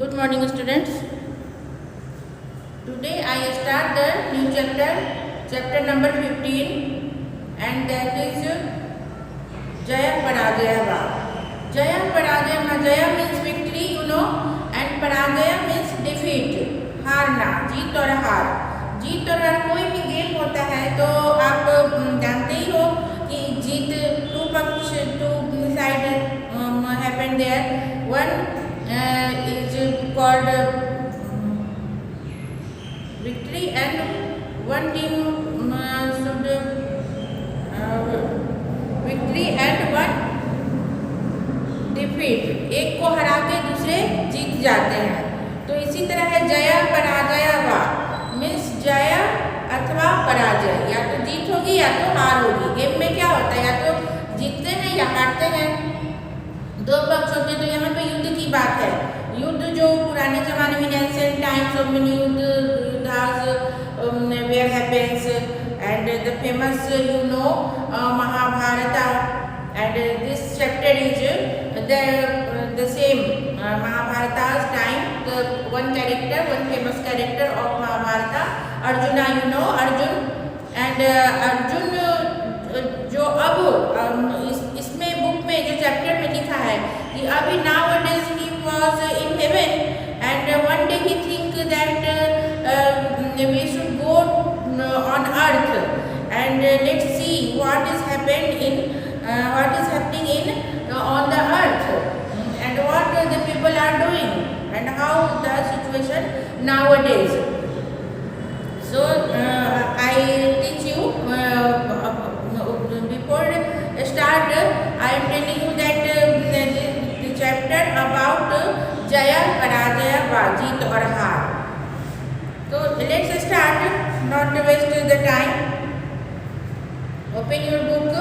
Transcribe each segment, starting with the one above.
Good morning, students. Today I start the new chapter number 15, and that is Jaya Parajaya Va. Jaya Parajaya, Jaya means victory, and Parajaya means defeat, हारना, जीत और हार। जीत और हार कोई भी game होता है तो आप जानते ही हो कि जीत two side happen there. One is called victory and one team should victory and one defeat। एक को हरा के दूसरे जीत जाते हैं। तो इसी तरह है जया पराजया वा, मीन्स जया अथवा पराजय, या तो जीत होगी या तो हार होगी। गेम में क्या होता है, या तो जीतते हैं या हारते हैं, दो पक्ष होते हैं। तो यहाँ पे युद्ध की बात है। युद्ध जो पुराने जमाने में एंशिएंट टाइम्स ऑफ युद्ध where happens and the famous Mahabharat and this chapter is the same Mahabharata's time। the one famous character of Mahabharata, Arjuna, Arjun, and Arjun जो अब इसमें बुक में जो चैप्टर में लिखा है कि अभी nowadays he was in heaven and one day he think that we should go on earth and let's see what is happening in on the earth and what the people are doing and how the situation nowadays. So I teach you before start I am telling you that the chapter about Jaya Parajaya Va, जीत और हार। तो let's start, not to waste the time. Open your book,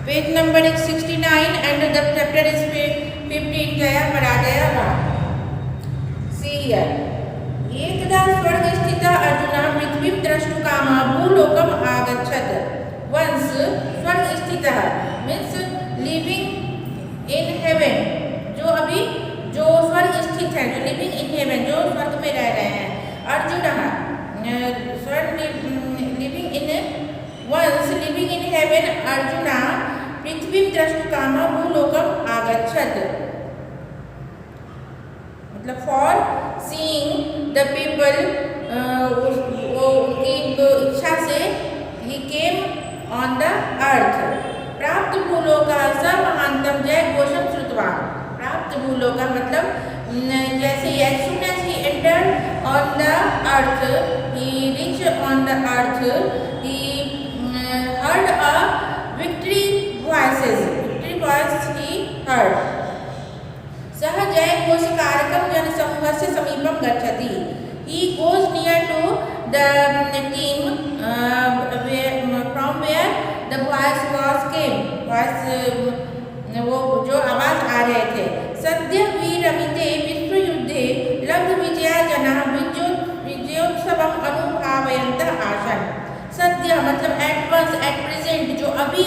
page number is 69 and the chapter is 15, Jaya Parajaya Va। See here, एकदा स्वर्गस्थितः अर्जुनः पृथ्वीं द्रष्टुकामः भूलोकम् आगच्छत्। Once स्वर्गस्थितः means living in heaven, जो स्वर्ग स्थित है, जो लिविंग इन हेवन, जो स्वर्ग में रह रहे हैं। अर्जुनः once living in heaven, arjuna पृथ्वीं द्रष्टुकामः भूलोकम् आगच्छत्। मतलब फॉर सीइंग द पीपल, वो उनकी इच्छा से ही केम ऑन द अर्थ। प्राप्त भूलोकः स महान्तम जय घोषं श्रुत्वा। प्राप्त भूलोकः मतलब जैसे as soon as he entered on the earth, he reached on the earth, he heard a victory voice he heard। सह जय घोषकारकं जनसमूहस्य समीपं गच्छति। He goes near to the team from where the voice was came, वो जो आवाज आ रहे थे। सद्य वीरमिते विश्वयुद्धे लब्धविजया जनाः विजयोत्सवम् अनुभावयन्तः आसन्। सद्य मतलब एट वंस, एट प्रेजेंट, जो अभी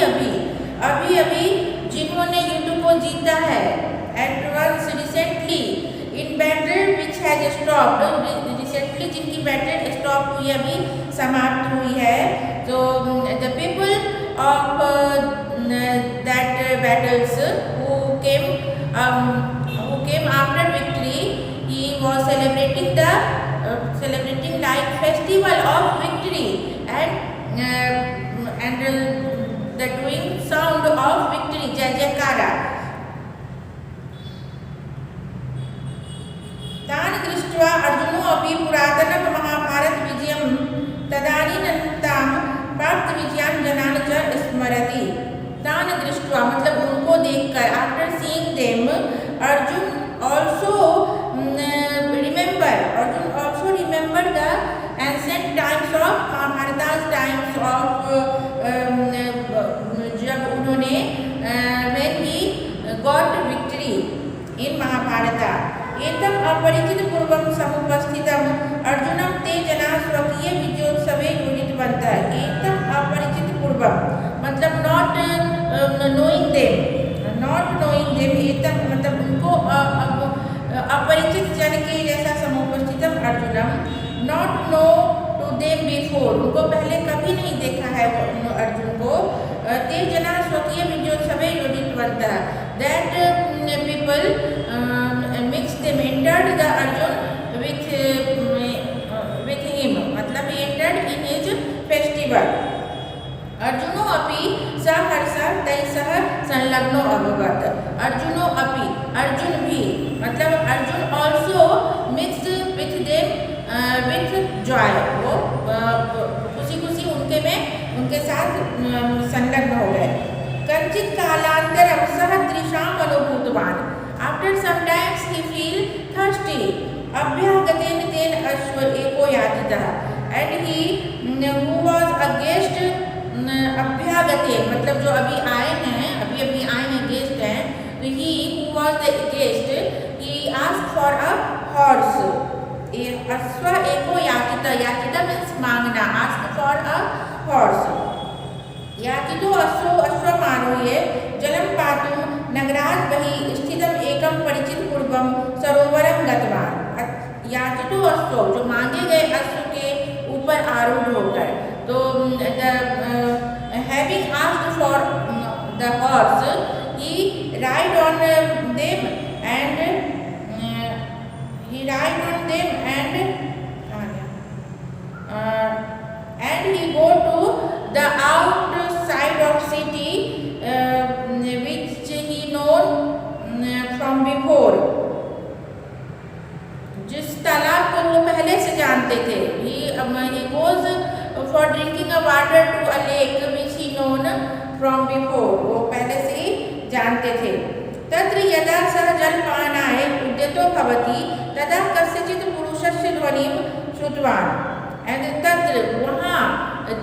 अभी जिन्होंने युद्ध को जीता है। At once recently, in battle which has stopped, recently जिनकी बैटल स्टॉप हुई, अभी समाप्त हुई है। तो the people of that battles who came after victory, he was celebrating like festival of victory and the doing sound of victory, jai jaikara। तान् दृष्ट्वा अर्जुनो अपि पुरातनं महाभारत विजयं तदानीन्तनां प्राप्त विजयान् जनान् च स्मरति। तान् दृष्ट्वा मतलब उनको देखकर, after seeing them, Arjun also remember the ancient times of Mahabharata's times of, जब उन्होंने when he got victory in महाभारता। एतम् अपरिचितपूर्वं समुपस्थितम् अर्जुनं ते जनाः स्वकीय विजयोत्सवे योजितवन्तः। एतम् अपरिचितपूर्वं मतलब not knowing them, not knowing them, एतम मतलब उनको अपरिचित जन के जैसा समुपस्थितम अर्जुनम, not know to them before, उनको पहले कभी नहीं देखा है अर्जुन को, ते जना स्वकीय जो सवे योजितवन्तः, that people mixed them, entered the Arjun with him, मतलब he entered in his festival. अर्जुनो अपि सहर्ष तैसह संलग्नो अभवत्, अर्जुनो अपि अर्जुन भी, मतलब Arjun also mixed with them with joy, वो खुशी खुशी उनके साथ संलग्न हो गए. कंचित कालांतरम सह तृषाम अनुभूतवान्, after some times he feel thirsty, अभ्यागतेन तेन अश्व एको यातितः, and he who was a guest, अभ्यागते मतलब जो अभी आए हैं गेस्ट हैं, तो ही who was the guest, he asked for a horse, अश्व एको यातिता, यातिता means मांगना, ask for a horse. यातितो अश्वमारोह्य जलं पातुं नगरात् बहिः स्थितम् एकं परिचित पूर्वं सरोवरं गतवान्. यातितो अश्व जो मांगे गए अश्व के ऊपर आरूढ़ होकर, तो having asked for the horse, he ride on them and he go to the outside of city which he known from before, जिस तालाब को वो पहले से जानते थे. he goes for drinking a water to a lake which he known from before, वो पहले से ही जानते थे. तत्र यदा सः जलपानाय उद्यतो भवति तदा कस्यचित् पुरुषस्य ध्वनिं श्रुतवान्, and तत्र वहाँ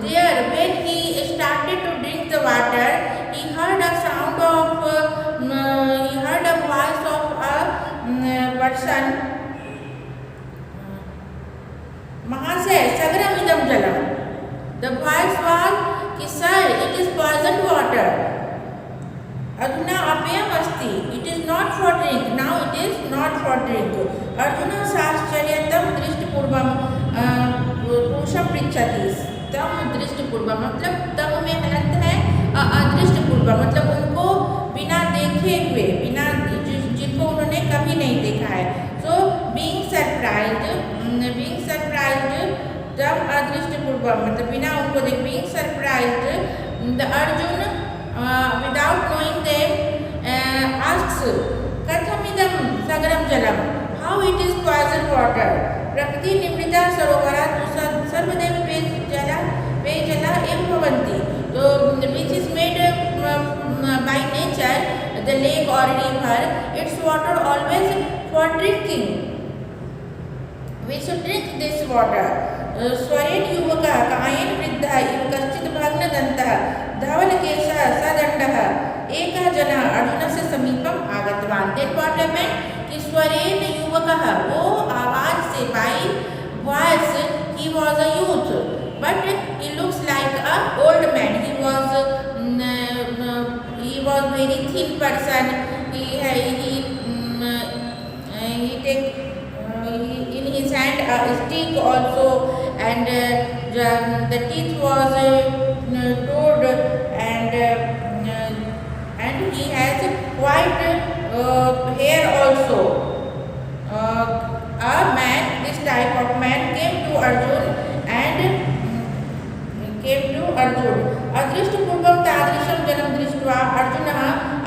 there when he started to drink the water, he heard a sound of he heard a voice of a person, महाशय सगरमिदं जलम, the voice was कि sir it is poisoned water, अधुना अपेयम अस्ति, it is not for drink, now it is not for drink. Arjun साश्चर्यतं दृष्टपूर्वं पुरुषं पृच्छति, तम दृष्टपूर्वं मतलब तम में हलंत है अदृष्टपूर्वं, मतलब उनको बिना देखे हुए, बिना जिनको उन्होंने कभी नहीं देखा है. सो बीइंग सरप्राइज्ड तम अदृष्टपूर्वं मतलब बिना उनको देख, being surprised the Arjun without knowing them asks कथमिदं सगरं Jalam, how it is poisoned water, प्रकृति निम्रिता सरोवरात् सर्वदैव पेयजला एव भवन्ति, तो which is made by nature, the lake or river, its water always for drinking, we should drink this water. स्वरेण युवकः कायेन वृद्धः इव कश्चित् भग्नदन्तः धवलकेशः सदण्डः एकः जनः अर्जुनस्य समीपम् आगतवान्. Then what happened कि स्वरेण युवकः, वो आवाज से by voice, he was a youth but he looks like a old man. He was very thin person. He take in his hand a stick also, and the teeth was toed, and he has white hair also. A man, this type of man came to Arjun. अदृष्टपूर्वं तादृशं जनं दृष्ट्वा अर्जुनः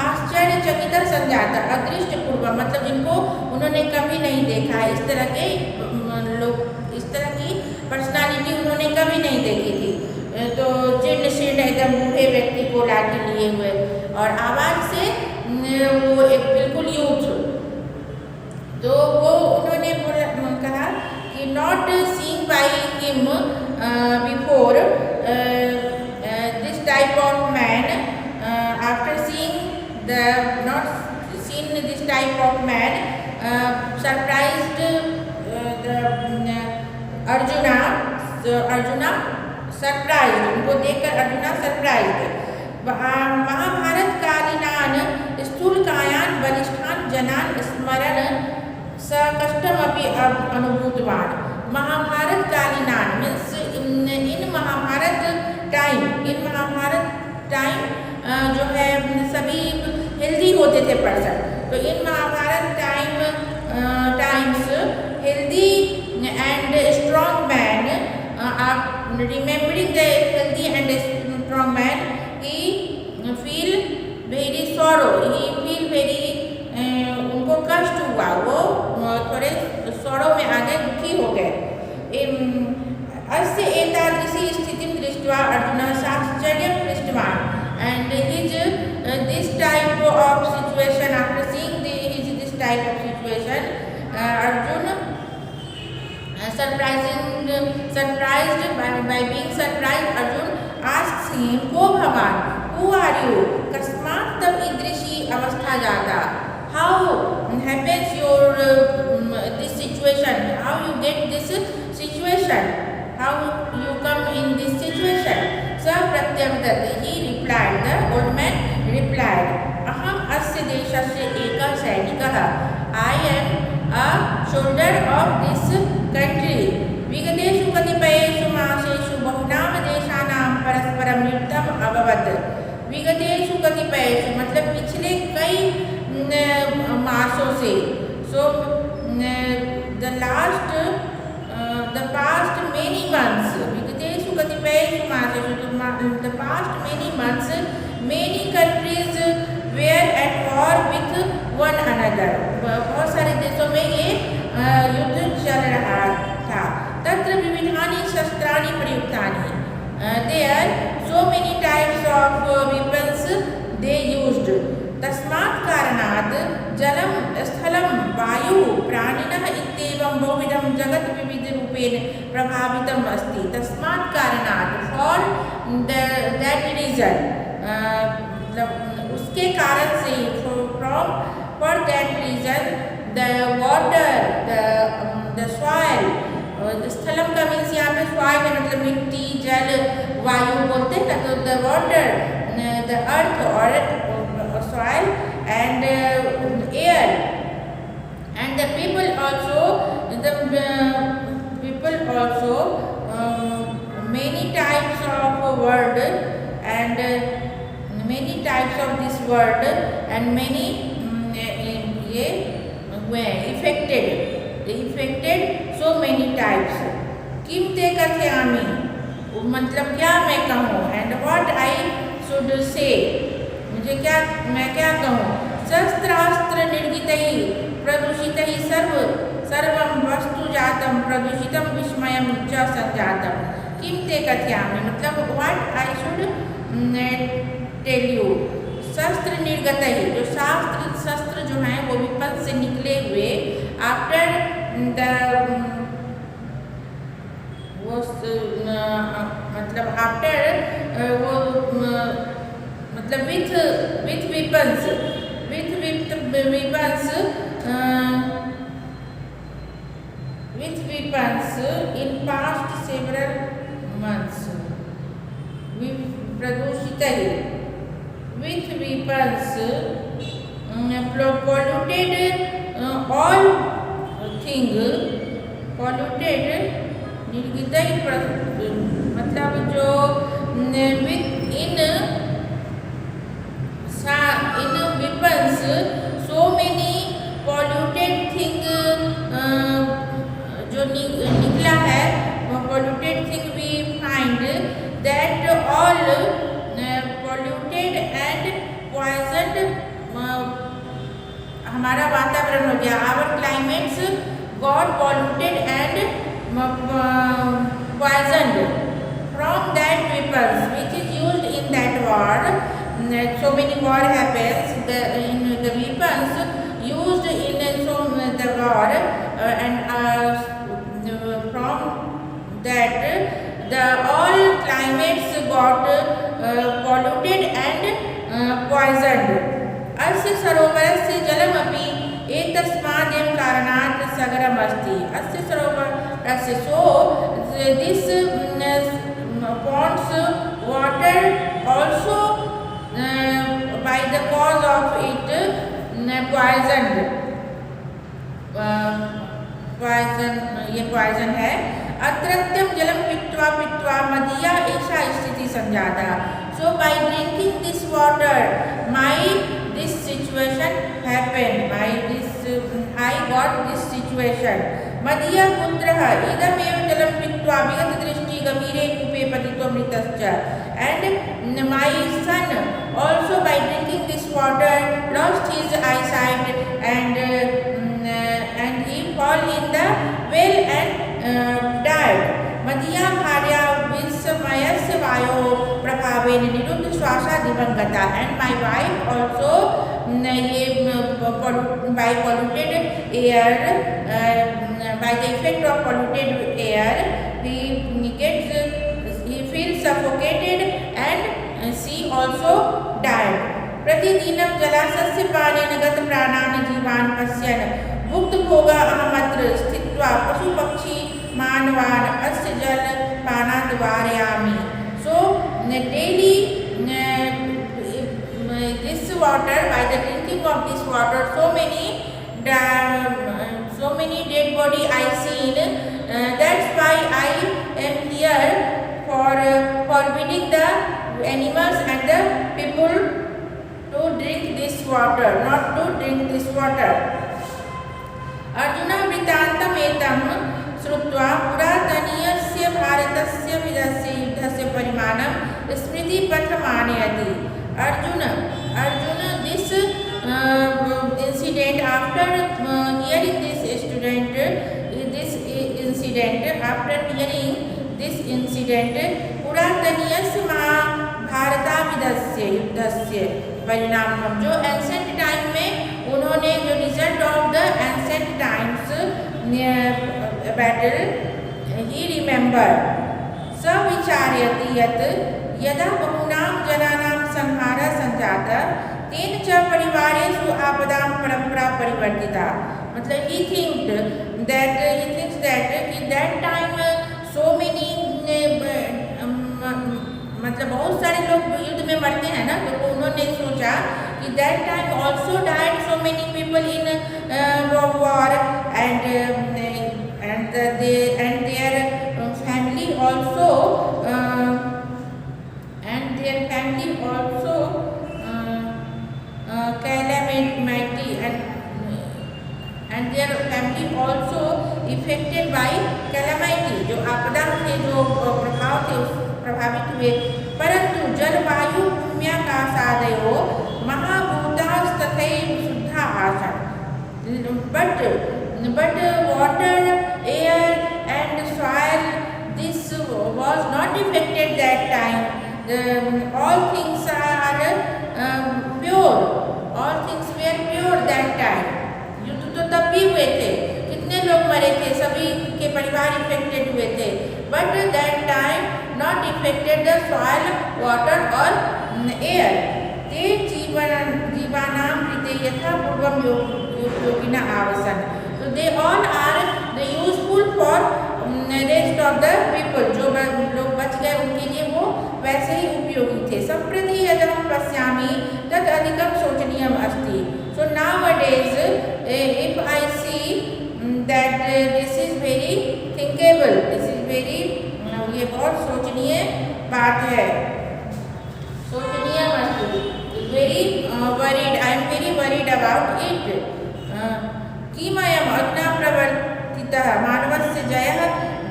आश्चर्यचकितः सञ्जातः. अदृष्टपूर्वं मतलब जिनको उन्होंने कभी नहीं देखा है, इस तरह के लोग, इस तरह की पर्सनालिटी उन्होंने कभी नहीं देखी थी. तो जीर्ण शीर्ण एकदम बूढ़े व्यक्ति को लाठी लिए हुए और आवाज से वो एक बिल्कुल यूथ. तो वो उन्होंने कहा कि not seeing by him before this type of man, after seeing not seen this type of man, surprised Arjuna. So Arjuna surprised, उनको देखकर अर्जुना सरप्राइज्ड. महाभारत कालीनान स्थूलकाय जनान् स्मरण स कष्टमपि अनुभूतवान्। महाभारतकालीनान् मीन्स इन महाभारत टाइम जो है सभी हेल्दी होते थे पर्सन। तो in Mahabharat times healthy and strong man remembering the healthy and strong man, he feel very sorrow, he feel very उनको कष्ट हुआ, वो थोड़े sorrow में आ गए, दुखी हो गए। अस्य एतादृशी स्थितिं दृष्ट्वा अर्जुनः साश्चर्यं दृष्टवान्, and this type of situation, after seeing this type of situation, Arjuna surprised by being surprised, Arjun asks him, "Ko Bhavan, who are you? Kasmat tam idrishi avastha jata? How happens your this situation? How you get this situation? How you come in this situation?" Sa pratyavdat, he replied, the old man replied, "Aham asya deshasya eka sainikah." I am a soldier of this country. विगतेषु कतिपयेषु मासेषु बहुनाम देशानां परस्परं युद्धम् अभवत्। विगतेषु कतिपयेषु मतलब पिछले कई मासों से, so the past many months, विगतेषु कतिपयेषु मासेषु, the past many months, many countries were at war with one another. बहुत सारे देशों में ये युद्ध चल रहा था। तत्र विविधानि शस्त्राणि प्रयुक्तानि, there so many types of weapons they used. तस्मात् कारणात् जलं स्थलं वायुः प्राणिनः इत्येवं बहुविधं जगत् विविधरूपेण प्रभावितम् अस्ति। तस्मात् कारणात् for that reason, उसके कारण से, for that reason, the water, the soil, स्थलम का मीन्स यहाँ पे soil है मतलब मिट्टी, जल, वायु बोलते हैं ना, तो the water, the earth or soil and air, and the people also many types of word and many types of this word and many affected so many types. किम ते कथयामि, मतलब क्या मैं कहूँ, and what I should say, मैं क्या कहूँ। शस्त्रास्त्र निर्गितैः प्रदूषितैः सर्वं वस्तु जातं प्रदूषितं विस्मयं च संजातं। किम ते कथयामि मतलब what I should tell you। शस्त्र निर्गतैः, जो शस्त्र जो हैं वो विपद से निकले हुए, आफ्टर मतलब आफ्टर वो मतलब with weapons in past several months, प्रदूषितैः with weapons polluted all thing, polluted निर्गितैः मतलब जो in weapons so many polluted thing जो निकला है, polluted thing we find that all polluted and poisoned हमारा वातावरण हो गया, our climates got polluted and poisoned from that weapons which is used in that war. So many war happens in the weapons used in the war, and from that the all climates got polluted and poisoned. अस्य सरोवरस्य जलमपि एतस्मादेव कारणात् सगरम् अस्ति। अस्य सरोवरस्य, so this ponds water also by the cause of it poison, ये poison है। अत्रत्यम जलम पीत्वा पीत्वा मदीया ऐसा स्थिति संजाता। So by drinking this water my this situation happened, I got this situation. मदीया पुत्रः इदमेव जलम पीत्वा विगत दृष्टि गंभीरे कूपे पतितो मृतश्च। And my son also by drinking this water lost his eyesight and he fall in the well and died. मदीया भार्या विस्मयस्य वायो प्रभावेन निरुद्ध श्वासा दिवंगता। एंड माई वाइफ ऑल्सो ये by polluted air, by the effect of polluted air he feels suffocated and she also died. प्रतिदिनं जलाशयस्य पानेन गत प्राणान् जीवान् पश्यन् भुक्तभोगा अहमत्र स्थित्वा पशुपक्षी मानवान् अस्य जलपानात् वारयामि। So daily this water, by the drinking of this water, so many dead body I seen. That's why I am here for forbidding the animals and the people to drink this water, not to drink this water. Arjun वृत्तान्तम् एतं श्रुत्वा पुरातनीयस्य भारतस्य विदस्य युद्धस्य परिमाणं स्मृतिपथमानयति। Arjun, this incident, after hearing this incident, पुरातनीयस्य महाभारताविदस्य युद्धस्य परिणाम, जो ancient time में उन्होंने जो result of the ancient times battle he remember. स विचारयति यत् यदा बहूनां जनानां संहारः संजातः तेन च परिवारेषु आपदां परंपरा परिवर्तिता। मतलब he thinks that कि that time so many मतलब बहुत सारे लोग युद्ध में मरते हैं ना, तो उन्होंने सोचा कि that time also died so many people in war and their family also calamity and their family also affected by calamity, जो आपदा से जो प्रभाव थे प्रभावित हुए। परंतु जलवायु भूम्याकाशादयो महाभूतास्तथैव शुद्धा आसन्। But water, air and soil, this was not affected that time. All things are pure. All things were pure that time. युद्ध तो तब भी हुए थे, कितने लोग मरे थे, सभी के परिवार इफेक्टेड हुए थे। But that time not affected the soil, water or air. ते जीवानां कृते यथा पूर्वं योगिना आवासन। So they all are the useful for rest of the people. जो लोग बच गए उनके लिए वो वैसे ही उपयोगी थे। सम्प्रति यदहं पश्यामि तद् अधिकं शोचनीयम् अस्ति। So nowadays if I see that this is very thinkable, this is very ये बहुत सोचनीय बात है। सोचनीय वस्तु, very worried, I am very worried about it. किमयम् अधुना प्रवर्तितः मानवस्य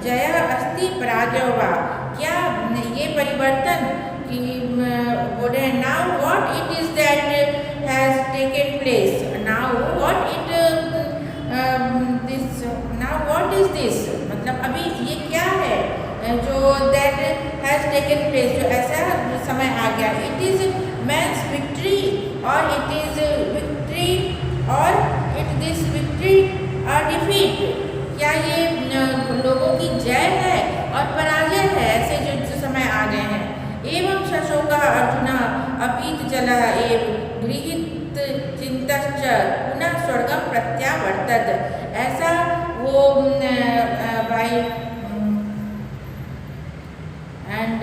जयः अस्ति पराजयो वा। क्या ये परिवर्तन कि now what it is that has taken place, now what is this, मतलब अभी ये क्या है जो that has taken place, जो ऐसा समय आ गया। It is man's victory or it is victory or this victory or defeat। क्या ये लोगों की जय है और पराजय है, ऐसे जो समय आ गए हैं। एवं शशोकः अर्जुनः अपीत जलः एव गृहीत चिन्तश्च पुनः स्वर्गं प्रत्यावर्तत। ऐसा वो भाई and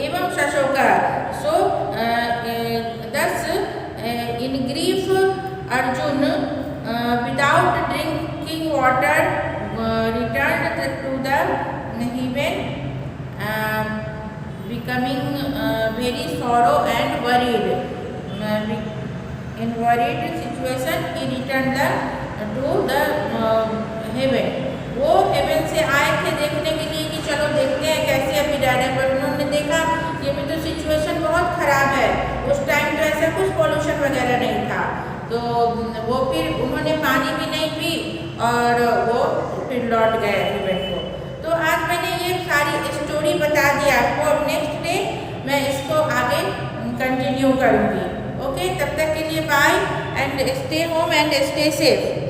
एवं शशोकः, so Arjun, without drinking water, returned to the heaven, becoming very sorrow and worried. In worried situation, he returned to the heaven. वो हेवन से आए थे देखने के लिए कि चलो देखते हैं कैसे अभी डैड है, पर उन्होंने देखा कि अभी तो सिचुएशन बहुत ख़राब है। उस टाइम तो ऐसा कुछ पॉल्यूशन वगैरह नहीं था, तो वो फिर उन्होंने पानी भी नहीं पी और वो फिर लौट गए हेवन को। तो आज मैंने ये सारी स्टोरी बता दी आपको। अब नेक्स्ट डे मैं इसको आगे कंटिन्यू करूँगी। ओके, तब तक के लिए bye and stay home and stay safe.